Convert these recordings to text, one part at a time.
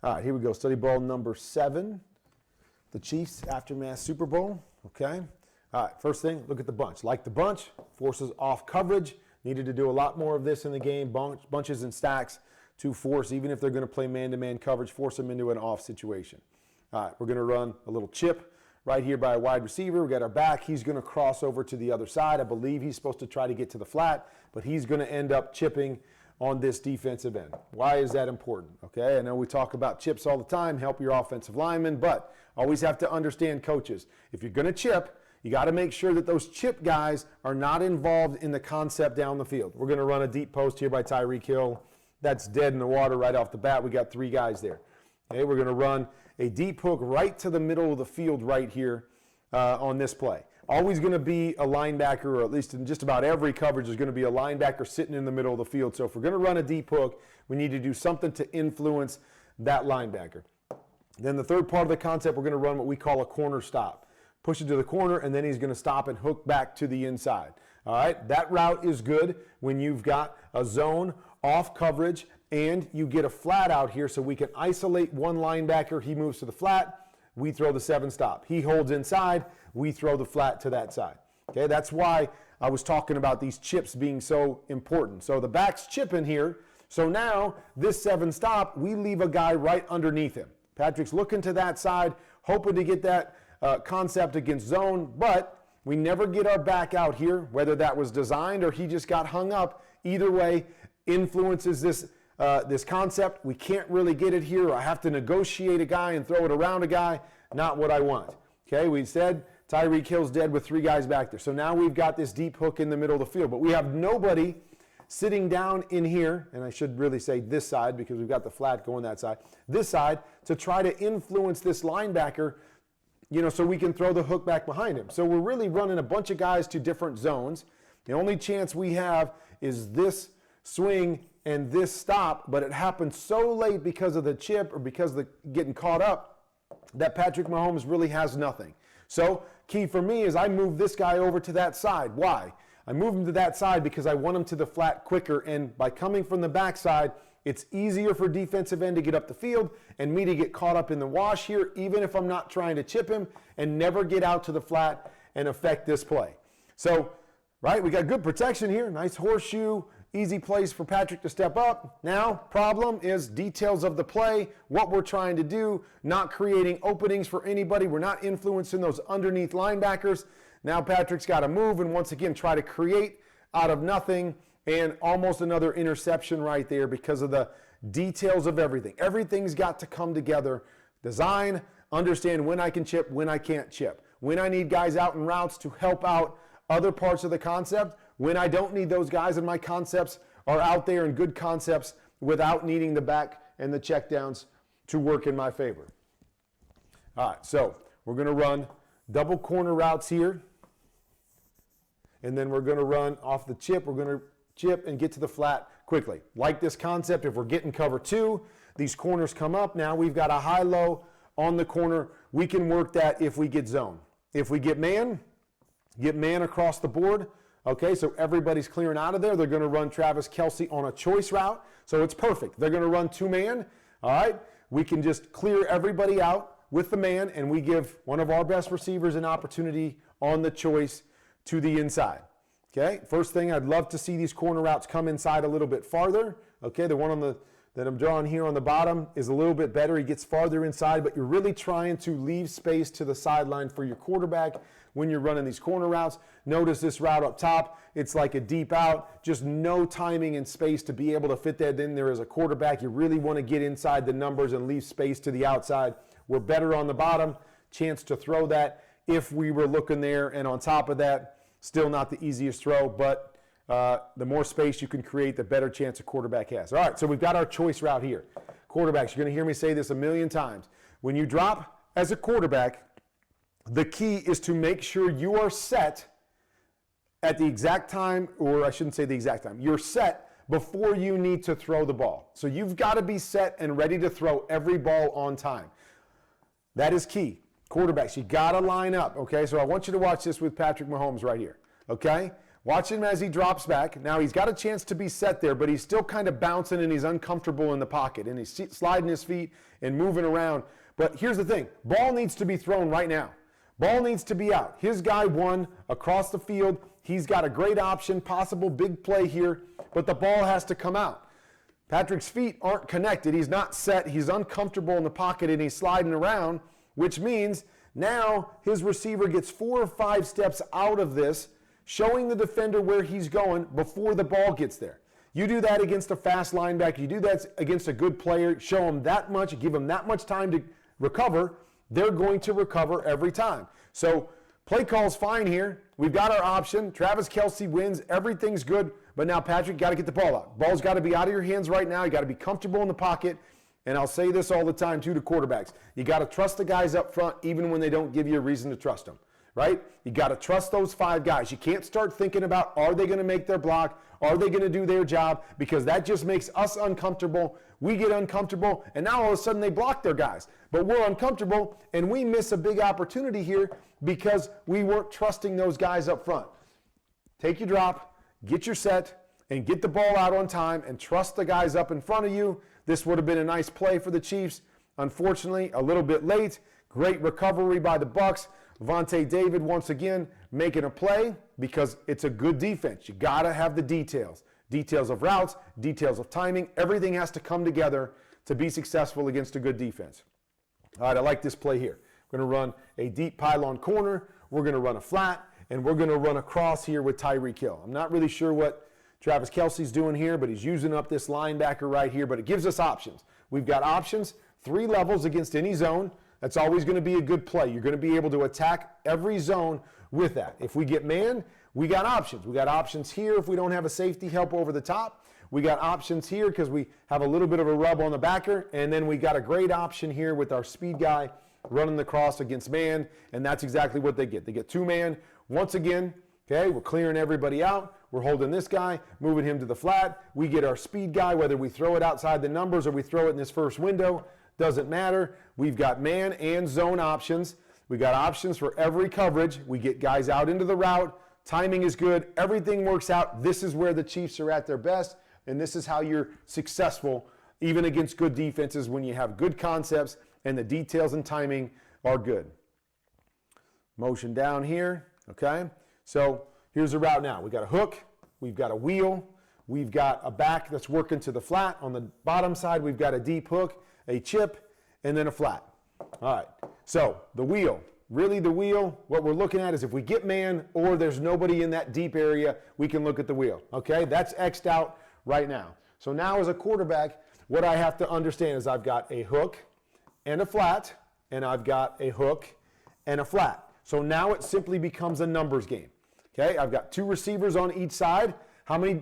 All right, here we go. Study ball number 7, the Chiefs Aftermath Super Bowl. Okay. All right, first thing, look at the bunch. Like the bunch, forces off coverage. Needed to do a lot more of this in the game. Bunches and stacks to force, even if they're going to play man-to-man coverage, force them into an off situation. All right, we're going to run a little chip right here by a wide receiver. We got our back. He's going to cross over to the other side. I believe he's supposed to try to get to the flat, but he's going to end up chipping on this defensive end. Why is that important? Okay, I know we talk about chips all the time, help your offensive linemen, but always have to understand, coaches, if you're going to chip, you got to make sure that those chip guys are not involved in the concept down the field. We're going to run a deep post here by Tyreek Hill. That's dead in the water right off the bat. We got 3 guys there. Okay, we're going to run a deep hook right to the middle of the field right here on this play. Always going to be a linebacker, or at least in just about every coverage, there's going to be a linebacker sitting in the middle of the field. So if we're going to run a deep hook, we need to do something to influence that linebacker. Then the third part of the concept, we're going to run what we call a corner stop. Push it to the corner, and then he's going to stop and hook back to the inside. All right, that route is good when you've got a zone off coverage and you get a flat out here, so we can isolate one linebacker. He moves to the flat, we throw the 7 stop. He holds inside, we throw the flat to that side. Okay, that's why I was talking about these chips being so important. So the back's chipping here, so now this 7 stop, we leave a guy right underneath him. Patrick's looking to that side, hoping to get that concept against zone, but we never get our back out here, whether that was designed or he just got hung up. Either way, influences this concept. We can't really get it here. I have to negotiate a guy and throw it around a guy. Not what I want. Okay, we said Tyreek Hill's dead with 3 guys back there. So now we've got this deep hook in the middle of the field, but we have nobody sitting down in here, and I should really say this side because we've got the flat going that side, this side, to try to influence this linebacker, so we can throw the hook back behind him. So we're really running a bunch of guys to different zones. The only chance we have is this swing and this stop, but it happened so late because of the chip or because of the getting caught up that Patrick Mahomes really has nothing. So key for me is I move this guy over to that side. Why? I move him to that side because I want him to the flat quicker, and by coming from the backside, it's easier for defensive end to get up the field and me to get caught up in the wash here, even if I'm not trying to chip him, and never get out to the flat and affect this play. So, right, we got good protection here. Nice horseshoe, easy place for Patrick to step up. Now, problem is details of the play, what we're trying to do, not creating openings for anybody. We're not influencing those underneath linebackers. Now Patrick's got to move and once again try to create out of nothing, and almost another interception right there because of the details of everything. Everything's got to come together. Design, understand when I can chip, when I can't chip. When I need guys out in routes to help out other parts of the concept. When I don't need those guys and my concepts are out there and good concepts without needing the back and the checkdowns to work in my favor. All right, so we're going to run double corner routes here. And then we're going to run off the chip. We're going to chip and get to the flat quickly. Like this concept, if we're getting cover 2, these corners come up. Now we've got a high-low on the corner. We can work that if we get zone. If we get man across the board. Okay, so everybody's clearing out of there. They're going to run Travis Kelce on a choice route. So it's perfect. They're going to run 2-man. All right, we can just clear everybody out with the man, and we give one of our best receivers an opportunity on the choice to the inside. Okay, first thing, I'd love to see these corner routes come inside a little bit farther. Okay, the one on that I'm drawing here on the bottom is a little bit better. He gets farther inside, but you're really trying to leave space to the sideline for your quarterback when you're running these corner routes. Notice this route up top, it's like a deep out, just no timing and space to be able to fit that in there as a quarterback. You really want to get inside the numbers and leave space to the outside. We're better on the bottom, chance to throw that if we were looking there, and on top of that, still not the easiest throw, but the more space you can create, the better chance a quarterback has. All right, so we've got our choice route here. Quarterbacks, you're going to hear me say this a million times. When you drop as a quarterback, the key is to make sure you are set at the exact time, or I shouldn't say the exact time. You're set before you need to throw the ball. So you've got to be set and ready to throw every ball on time. That is key. Quarterbacks, you got to line up, okay? So I want you to watch this with Patrick Mahomes right here, okay? Watch him as he drops back. Now he's got a chance to be set there, but he's still kind of bouncing and he's uncomfortable in the pocket and he's sliding his feet and moving around. But here's the thing, ball needs to be thrown right now. Ball needs to be out. His guy won across the field. He's got a great option, possible big play here, but the ball has to come out. Patrick's feet aren't connected. He's not set. He's uncomfortable in the pocket and he's sliding around, which means now his receiver gets 4 or 5 steps out of this, showing the defender where he's going before the ball gets there. You do that against a fast linebacker. You do that against a good player. Show them that much. Give them that much time to recover. They're going to recover every time. So play call's fine here. We've got our option. Travis Kelce wins. Everything's good. But now, Patrick, got to get the ball out. Ball's got to be out of your hands right now. You got to be comfortable in the pocket. And I'll say this all the time, too, to quarterbacks. You got to trust the guys up front even when they don't give you a reason to trust them, right? You got to trust those 5 guys. You can't start thinking about, are they going to make their block? Are they going to do their job? Because that just makes us uncomfortable. We get uncomfortable, and now all of a sudden they block their guys. But we're uncomfortable, and we miss a big opportunity here because we weren't trusting those guys up front. Take your drop, get your set, and get the ball out on time, and trust the guys up in front of you. This would have been a nice play for the Chiefs. Unfortunately, a little bit late. Great recovery by the Bucs. Vontae David once again making a play because it's a good defense. You got to have the details. Details of routes, details of timing. Everything has to come together to be successful against a good defense. All right, I like this play here. We're going to run a deep pylon corner. We're going to run a flat, and we're going to run across here with Tyreek Hill. I'm not really sure what Travis Kelce's doing here, but he's using up this linebacker right here, but it gives us options. We've got options, 3 levels against any zone. That's always going to be a good play. You're going to be able to attack every zone with that. If we get man, we got options. We got options here if we don't have a safety help over the top. We got options here because we have a little bit of a rub on the backer, and then we got a great option here with our speed guy running the cross against man, and that's exactly what they get. They get 2-man. Once again, okay, we're clearing everybody out. We're holding this guy, moving him to the flat. We get our speed guy, whether we throw it outside the numbers or we throw it in this first window, doesn't matter. We've got man and zone options. We got options for every coverage. We get guys out into the route. Timing is good. Everything works out. This is where the Chiefs are at their best, and this is how you're successful even against good defenses when you have good concepts and the details and timing are good. Motion down here, okay? So here's a route now. We've got a hook. We've got a wheel. We've got a back that's working to the flat. On the bottom side, we've got a deep hook, a chip, and then a flat. All right, so the wheel. Really the wheel, what we're looking at is if we get man or there's nobody in that deep area, we can look at the wheel, okay? That's X'd out right now. So now as a quarterback, what I have to understand is I've got a hook and a flat, and I've got a hook and a flat. So now it simply becomes a numbers game, okay? I've got 2 receivers on each side. How many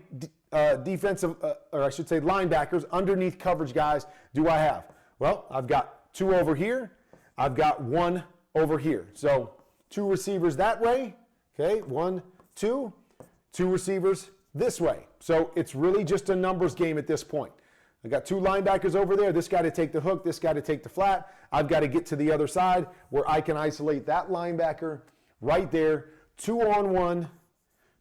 defensive, or I should say linebackers, underneath coverage guys do I have? Well, I've got 2 over here. I've got 1 over here. So 2 receivers that way, okay? 1, 2. 2 receivers this way. So it's really just a numbers game at this point. I got 2 linebackers over there. This guy to take the hook, this guy to take the flat. I've got to get to the other side where I can isolate that linebacker right there. 2-on-1.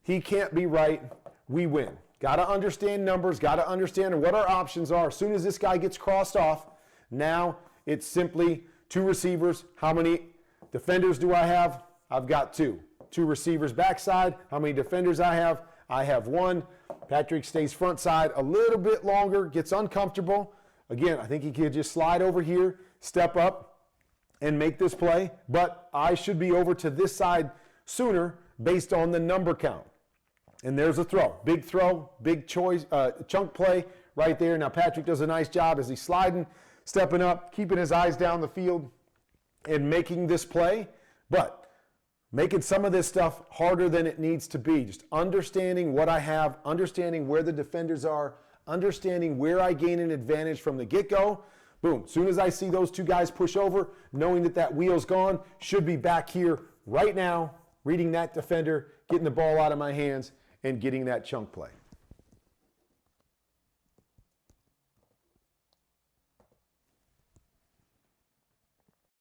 He can't be right. We win. Got to understand numbers. Got to understand what our options are. As soon as this guy gets crossed off, now it's simply 2 receivers. How many defenders do I have? I've got 2. 2 receivers backside. How many defenders I have? I have 1. Patrick stays front side a little bit longer, gets uncomfortable. Again, I think he could just slide over here, step up, and make this play. But I should be over to this side sooner based on the number count. And there's a throw, big choice, chunk play right there. Now Patrick does a nice job as he's sliding, stepping up, keeping his eyes down the field, and making this play. But making some of this stuff harder than it needs to be. Just understanding what I have, understanding where the defenders are, understanding where I gain an advantage from the get-go. Boom. As soon as I see those 2 guys push over, knowing that that wheel's gone, should be back here right now, reading that defender, getting the ball out of my hands, and getting that chunk play.